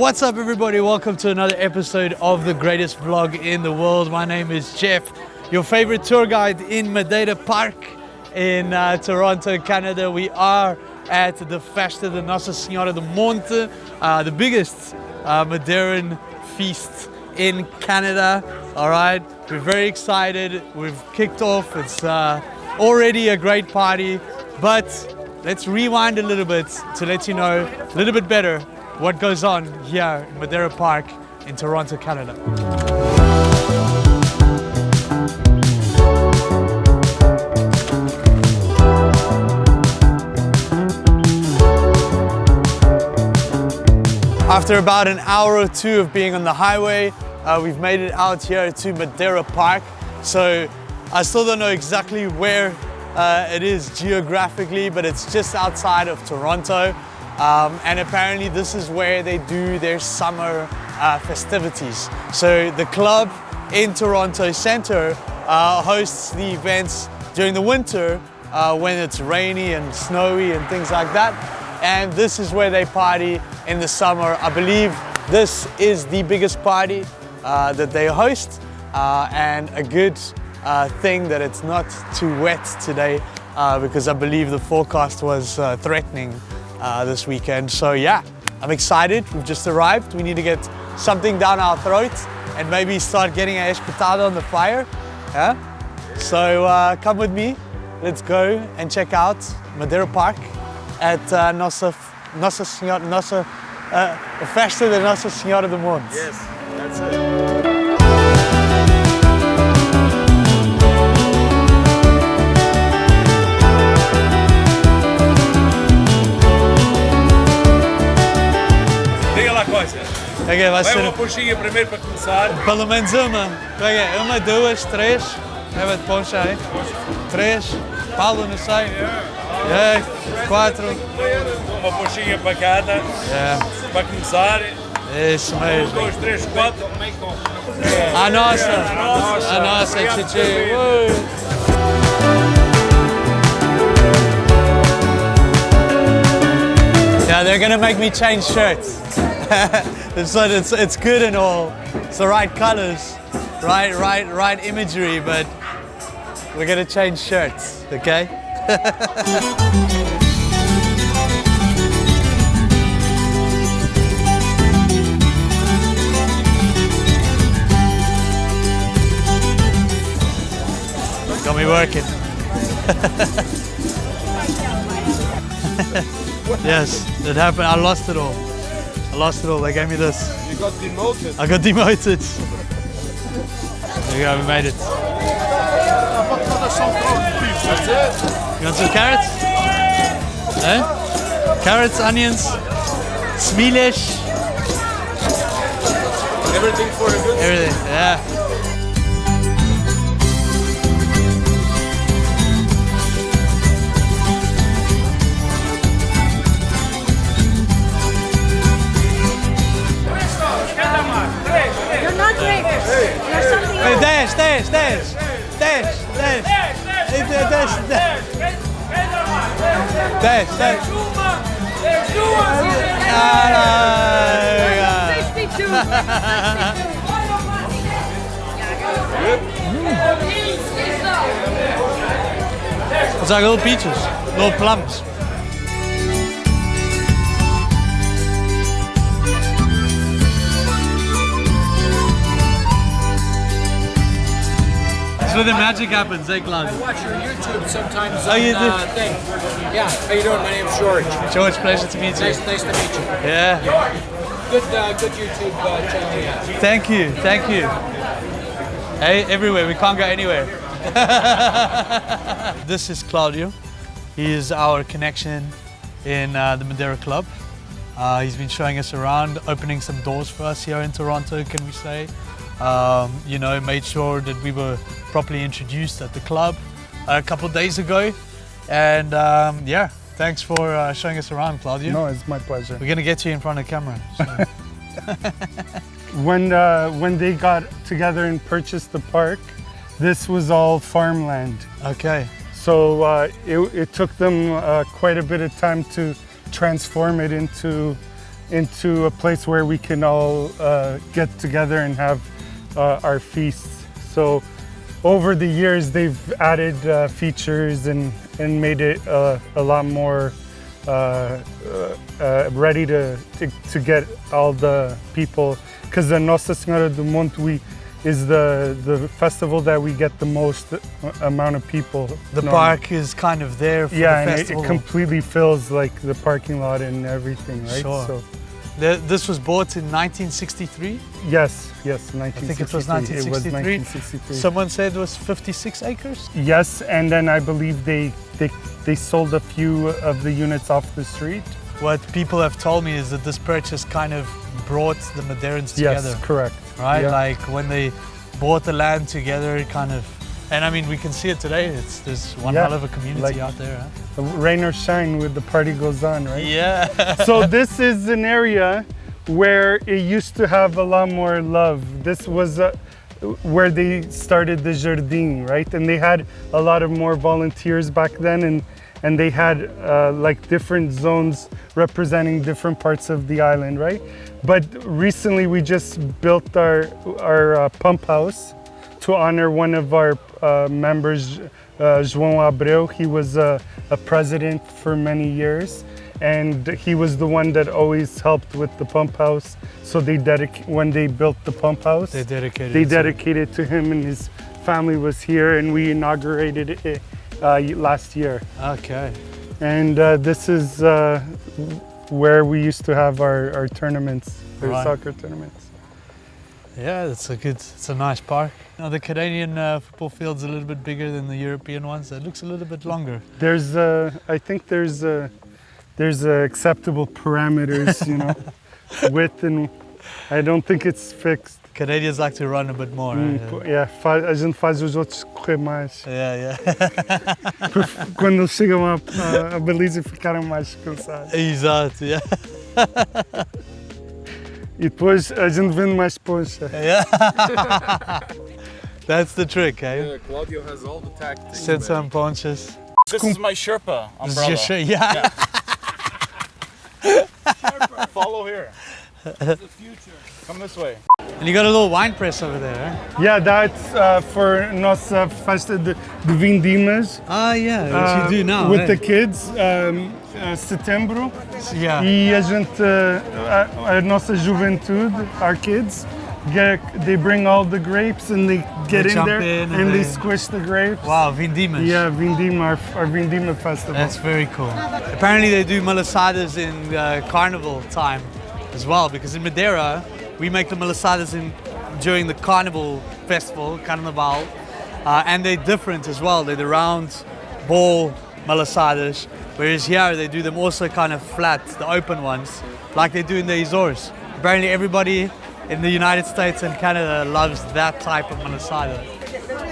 What's up everybody, welcome to another episode of the greatest vlog in the world. My name is Jeff, your favorite tour guide in Madeira Park in Toronto, Canada. We are at the Festa da Nossa Senhora de Monte, the biggest Madeiran feast in Canada. All right, we're very excited. We've kicked off. It's already a great party, but let's rewind a little bit to let you know a little bit better what goes on here in Madeira Park in Toronto, Canada. After about an hour or two of being on the highway, we've made it out here to Madeira Park. So I still don't know exactly where it is geographically, but it's just outside of Toronto. And apparently this is where they do their summer festivities. So the club in Toronto Centre hosts the events during the winter when it's rainy and snowy and things like that. And this is where they party in the summer. I believe this is the biggest party that they host, and a good thing that it's not too wet today because I believe the forecast was threatening this weekend. So yeah, I'm excited. We've just arrived. We need to get something down our throats and maybe start getting a espetada on the fire. Yeah? So come with me. Let's go and check out Madeira Park at Festa da Nossa Senhora de Monte. Yes, that's it. Diga lá coisa. Okay, vai Vai ser uma puxinha primeiro para começar. pelo menos uma. Okay, uma, duas, três. Leva de poncha aí. Três. Paulo, não sei. É, quatro. Uma puxinha para cada. Para começar. Isso mesmo. 1, 2, 3, 4. A nossa, Titi. Yeah, they're gonna make me change shirts. it's good and all. It's the right colors, right imagery, but we're gonna change shirts, okay? Got me working. Yes, it happened. I lost it all. They gave me this. You got demoted. I got demoted. There you go, we made it. That's it. You want some carrots? Eh? Carrots, onions, smilish. Everything for a good. Everything, yeah. You're not grapes. You're something else. 62. It's like little peaches, little plums. That's where the magic happens, eh, Clown? I watch your YouTube sometimes Oh, you do? thing. Yeah, how you doing? My name's George. George, pleasure to meet you. Nice to meet you. Yeah. Good YouTube channel you have. Thank you. Hey, everywhere. We can't go anywhere. This is Claudio. He is our connection in the Madeira Club. He's been showing us around, opening some doors for us here in Toronto, can we say. You know, made sure that we were properly introduced at the club a couple of days ago. And yeah, thanks for showing us around, Claudio. No, it's my pleasure. We're gonna get you in front of camera. So. When they got together and purchased the park, this was all farmland. Okay. So it took them quite a bit of time to transform it into into a place where we can all get together and have our feasts. So over the years, they've added features and made it a lot more ready to get all the people. Because the Nossa Senhora do Monte is the festival that we get the most amount of people. The park is kind of there for the festival. And it completely fills like the parking lot and everything, right? Sure. So, this was bought in 1963? yes, 1963. I think it was 1963. It was 1963. Someone said it was 56 acres? Yes, and then I believe they sold a few of the units off the street. What people have told me is that this purchase kind of brought the Madeirans together. Yes, correct. Right? Yeah. Like when they bought the land together, it kind of, and I mean, we can see it today. There's one hell of a community out there. Huh? Rain or shine, with the party goes on, right? Yeah. So this is an area where it used to have a lot more love. This was where they started the Jardim, right? And they had a lot of more volunteers back then, and they had like different zones representing different parts of the island, right? But recently we just built our pump house to honor one of our members, João Abreu. He was a president for many years, and he was the one that always helped with the pump house. So when they built the pump house, they dedicated to him, and his family was here, and we inaugurated it last year. Okay. And this is where we used to have our tournaments, our soccer tournaments. Yeah, it's a nice park. Now the Canadian football field's a little bit bigger than the European ones. It looks a little bit longer. I think there's acceptable parameters, you know, width, and I don't think it's fixed. Canadians like to run a bit more. Yeah, a gente faz os outros correr mais. Yeah. Quando eles chegam à baliza ficaram mais cansados. Exato, yeah. E depois a gente vende mais poncha. Yeah. That's the trick, eh? Yeah, Claudio has all the tactics. Send some ponchas. This is my Sherpa umbrella. Yeah. Follow here. The future. Come this way. And you got a little wine press over there, eh? Yeah, that's for nossa festa de vindimas. Ah, yeah, what you do now, with the kids, setembro. Yeah. E a gente, a nossa juventude, our kids, they bring all the grapes and they get in there and they squish the grapes. Wow, vindimas. Yeah, Vindima, our Vindima festival. That's very cool. Apparently they do malasadas in carnival time as well, because in Madeira we make the malasadas during the carnival festival, Carnaval, and they're different as well. They're the round ball malasadas, whereas here they do them also kind of flat, the open ones, like they do in the Azores. Apparently everybody in the United States and Canada loves that type of malasada.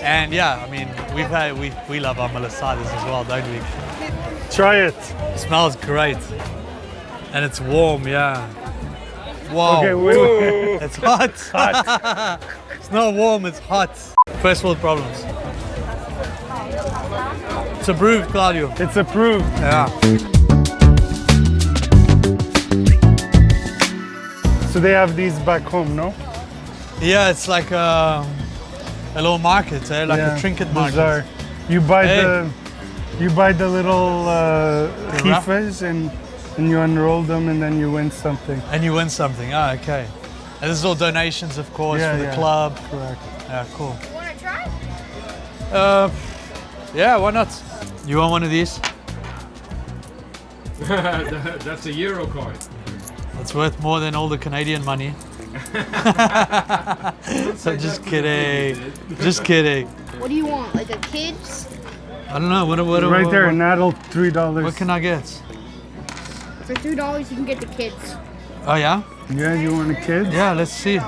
And yeah, I mean, we love our malasadas as well, don't we? Try it. It smells great. And it's warm, yeah. Wow. Okay, wait. It's hot. It's not warm, it's hot. First world problems. It's approved, Claudio. It's approved. Yeah. So they have these back home, no? Yeah, it's like a little market, like a trinket market. Bizarre. You buy the little kifas and you unroll them and then you win something. And you win something, okay. And this is all donations, of course, for the club. Correct. Yeah, cool. You want to try? Yeah, why not? You want one of these? That's a Euro coin. It's worth more than all the Canadian money. So just kidding. Just kidding. What do you want? Like a kid's? I don't know. What Right there, an adult $3. What can I get? For $3 you can get the kids. Oh yeah? Yeah, you want a kid? Yeah, let's see.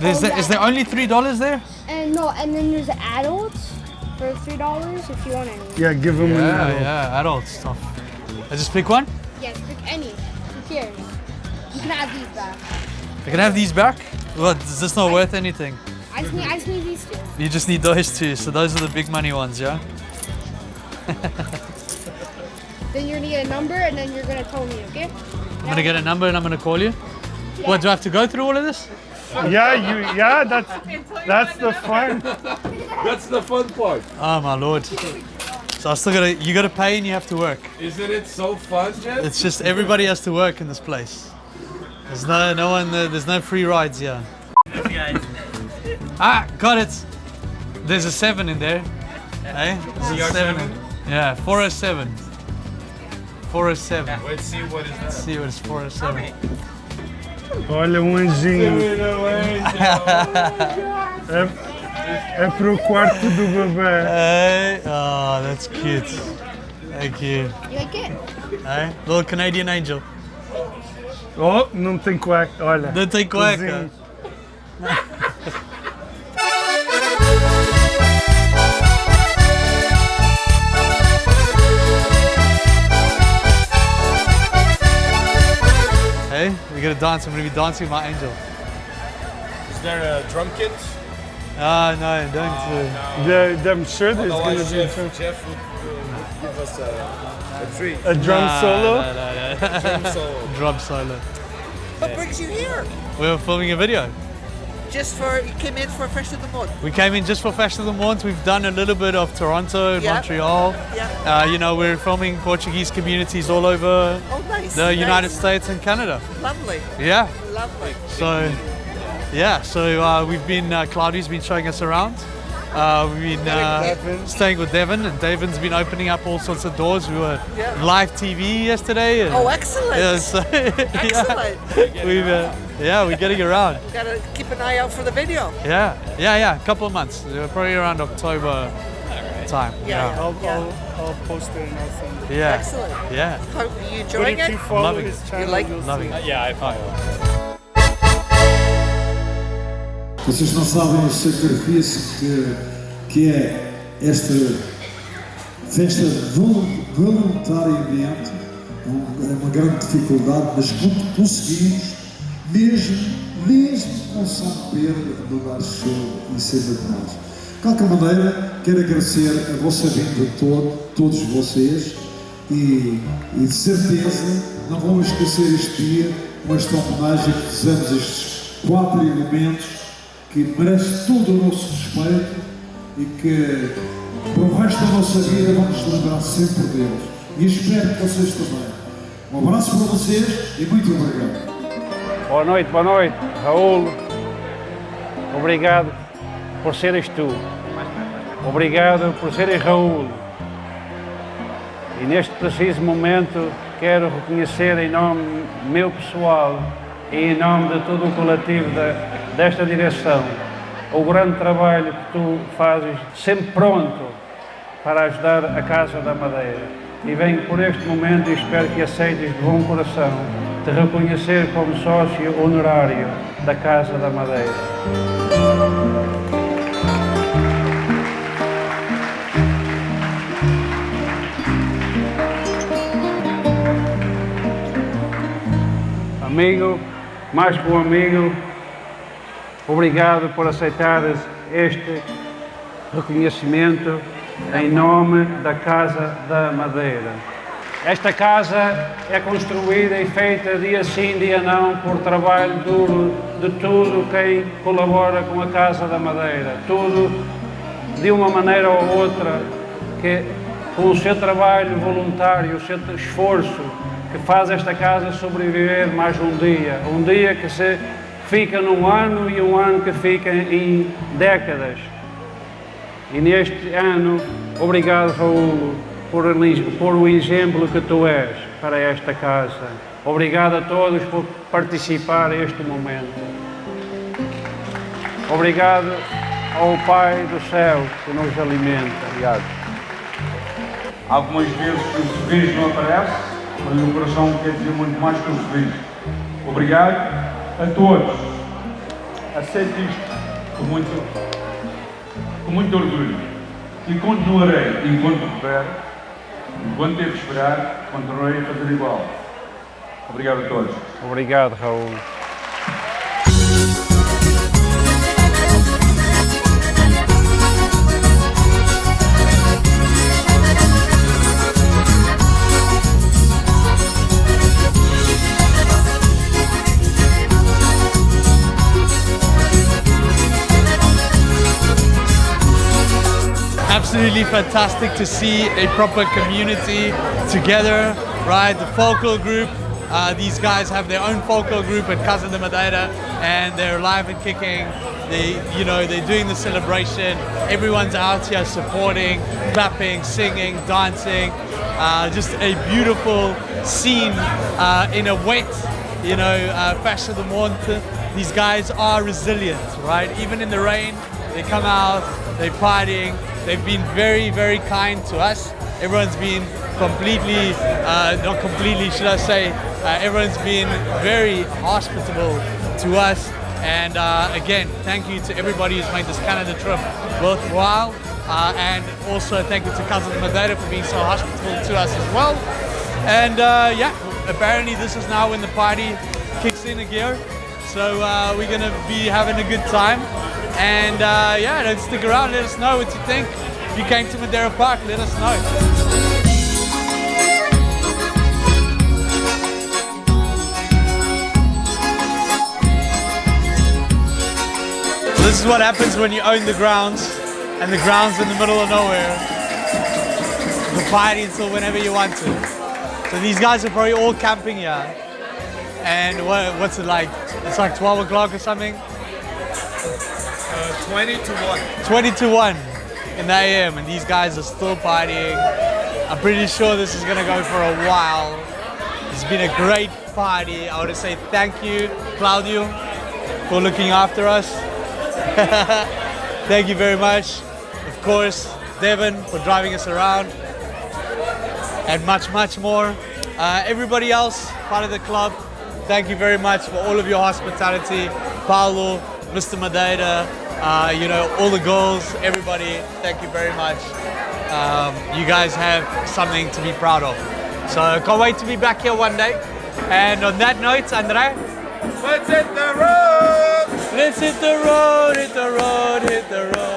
Is there only $3 there? And no, and then there's adults for $3 if you want any. Yeah, give them an adult. Yeah, adult stuff. I just pick one? Yes, pick any. Who cares? You can have these back. I can have these back? Well, is this not worth anything? I just need these two. You just need those two, so those are the big money ones, yeah? Then you're gonna get a number and then you're gonna tell me, okay? I'm gonna get a number and I'm gonna call you. What, do I have to go through all of this? Yeah, that's the fun. That's the fun part. Oh my lord. So I still you gotta pay and you have to work. Isn't it so fun, Jeff? It's just everybody has to work in this place. There's no one, there's no free rides here. Ah, got it. There's a 7 in there. Hey, there's a 7. Yeah, 407. 407. Let's see what is that. Let's see what it's 407. Olha anjinho. É pro quarto do bebê. Hey, oh, that's cute. Thank you. You like it? Hey, little Canadian angel. Oh, não tem cueca, olha. Não tem cueca. Cozinho. Hey, we're gonna dance. I'm gonna be dancing with my angel. Is there a drum kit? Ah, no, don't. I'm sure there's gonna Otherwise, be Jeff would give us a treat. a drum solo. No. Drum solo. Drum solo. What brings you here? We were filming a video. You came in for Festa da Monte. We came in just for Festa da Monte. We've done a little bit of Toronto and Yeah. Montreal. Yeah. You know, we're filming Portuguese communities all over Oh, nice. the nice. United States and Canada. Lovely. Yeah. Lovely. So, we've been, Claudia's been showing us around. We've been staying with Devon, and Devon's been opening up all sorts of doors. We were Yeah. live TV yesterday. And, Oh, excellent. yeah, so, Excellent. we're getting around. Gotta keep an eye out for the video. Yeah. A couple of months. Probably around October time. Yeah. I'll post it and I'll send it. Yeah. Excellent. Yeah. How, are you But enjoying if you it? follow Loving his it. channel, You like- you'll Loving see. it. Yeah, I follow. Vocês não sabem o sacrifício que é esta festa voluntariamente. É uma grande dificuldade, mas conseguimos, mesmo com São Pedro no dar show em cima de nós. De qualquer maneira, quero agradecer a vossa vinda todos vocês e de certeza não vamos esquecer este dia com esta homenagem que fizemos estes 4 elementos que merece todo o nosso respeito e que para o resto da nossa vida vamos lembrar sempre deles. E espero que vocês também. Um abraço para vocês e muito obrigado. Boa noite, Raul. Obrigado por seres tu. Obrigado por seres Raul. E neste preciso momento quero reconhecer em nome meu pessoal e em nome de todo o coletivo desta direção o grande trabalho que tu fazes, sempre pronto para ajudar a Casa da Madeira. E venho por este momento e espero que aceites de bom coração te reconhecer como sócio honorário da Casa da Madeira. Amigo, mais que um amigo, obrigado por aceitares este reconhecimento em nome da Casa da Madeira. Esta casa é construída e feita dia sim, dia não, por trabalho duro de tudo quem colabora com a Casa da Madeira. Tudo, de uma maneira ou outra, que com o seu trabalho voluntário, o seu esforço, que faz esta casa sobreviver mais um dia que se fica num ano e um ano que fica em décadas. E neste ano, obrigado, Raul, por o exemplo que tu és para esta casa. Obrigado a todos por participar neste momento. Obrigado ao Pai do Céu que nos alimenta. Obrigado. Algumas vezes o sorriso não aparece, mas o coração quer dizer muito mais que o sorriso. Obrigado a todos. Aceito isto com muito orgulho e continuarei enquanto puder, enquanto devo esperar, continuarei a fazer igual. Obrigado a todos. Obrigado, Raul. absolutely fantastic to see a proper community together, right? The folklore group, these guys have their own folklore group at Casa de Madeira, and they're live and kicking. They're doing the celebration. Everyone's out here supporting, clapping, singing, dancing. Just a beautiful scene in a wet, Festa da Monte. These guys are resilient, right? Even in the rain, they come out, they're partying. They've been very, very kind to us. Everyone's been completely, not completely, should I say, everyone's been very hospitable to us. And again, thank you to everybody who's made this Canada trip worthwhile. And also thank you to Casa de Madeira for being so hospitable to us as well. And yeah, apparently this is now when the party kicks in gear. So we're gonna be having a good time. And yeah, don't stick around, let us know what you think. If you came to Madeira Park, let us know. This is what happens when you own the grounds, and the ground's in the middle of nowhere. You can party until whenever you want to. So these guys are probably all camping here. And what's it like? It's like 12 o'clock or something? 20 to 1. 20 to 1 in the AM, and these guys are still partying. I'm pretty sure this is gonna go for a while. It's been a great party. I want to say thank you, Claudio, for looking after us. Thank you very much. Of course, Devon for driving us around, and much, much more. Everybody else, part of the club, thank you very much for all of your hospitality. Paulo, Mr. Madeira, all the girls, everybody, thank you very much. You guys have something to be proud of. So I can't wait to be back here one day. And on that note, Andre, Let's hit the road! let's hit the road, hit the road, hit the road.